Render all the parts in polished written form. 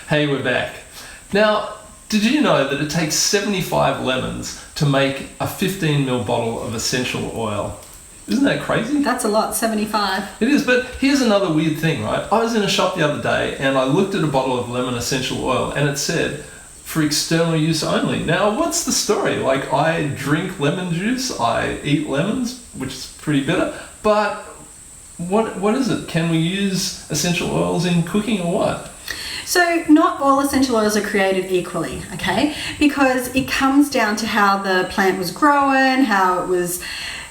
Hey, we're back. Now, did you know that it takes 75 lemons to make a 15ml bottle of essential oil? Isn't that crazy? That's a lot, 75. It is, but here's another weird thing, right? I was in a shop the other day and I looked at a bottle of lemon essential oil and it said, for external use only. Now, what's the story? Like, I drink lemon juice, I eat lemons, which is pretty bitter, but what is it? Can we use essential oils in cooking or what? So not all essential oils are created equally, okay? Because it comes down to how the plant was grown, how it was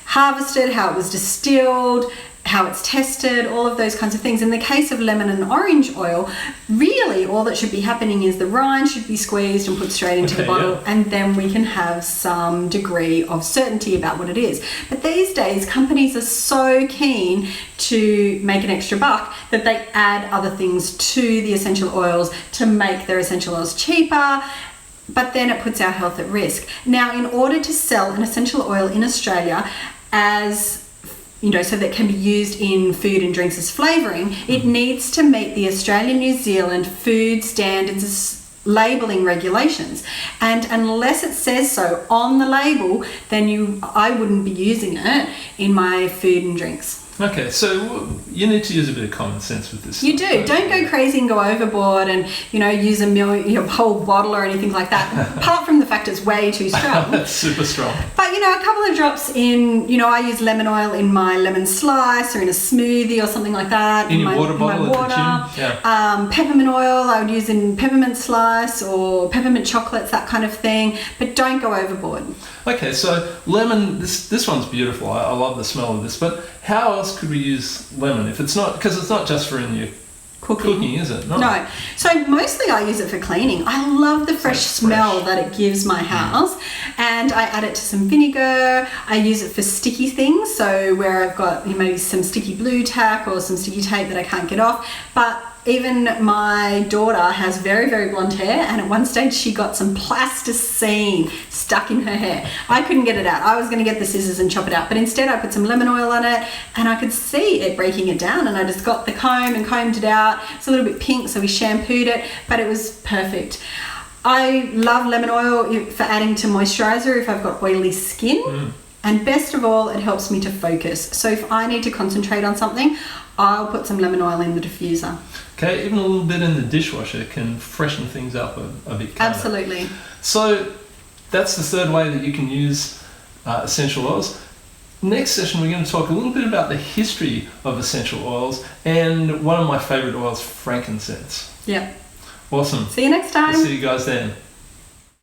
harvested, how it was distilled, how it's tested, all of those kinds of things. In the case of lemon and orange oil, really all that should be happening is the rind should be squeezed and put straight into the bottle, and then we can have some degree of certainty about what it is. But these days, companies are so keen to make an extra buck that they add other things to the essential oils to make their essential oils cheaper, but then it puts our health at risk. Now, in order to sell an essential oil in Australia as so that can be used in food and drinks as flavouring, it needs to meet the Australian-New Zealand food standards labelling regulations. And unless it says so on the label, then I wouldn't be using it in my food and drinks. Okay, so you need to use a bit of common sense with this. You do. Don't go crazy and go overboard and, use a whole bottle or anything like that. Apart from the fact it's way too strong. That's super strong. But, a couple of drops in, I use lemon oil in my lemon slice or in a smoothie or something like that. In your water bottle at the gym? Yeah. Peppermint oil I would use in peppermint slice or peppermint chocolates, that kind of thing. But don't go overboard. Okay, so lemon, this one's beautiful. I love the smell of this. But how else could we use lemon if it's not, because it's not just for in your cooking, is it? No. So mostly I use it for cleaning. I love the fresh smell that it gives my house, and I add it to some vinegar. I use it for sticky things, so where I've got maybe some sticky blue tack or some sticky tape that I can't get off. But even my daughter has very, very blonde hair, and at one stage she got some plasticine stuck in her hair. I couldn't get it out. I was going to get the scissors and chop it out, but instead I put some lemon oil on it, and I could see it breaking it down, and I just got the comb and combed it out. It's a little bit pink, so we shampooed it, but it was perfect. I love lemon oil for adding to moisturizer if I've got oily skin. And best of all, it helps me to focus. So if I need to concentrate on something, I'll put some lemon oil in the diffuser. Okay, even a little bit in the dishwasher can freshen things up a bit. Absolutely. So that's the third way that you can use essential oils. Next session, we're going to talk a little bit about the history of essential oils and one of my favourite oils, frankincense. Yep. Awesome. See you next time. We'll see you guys then.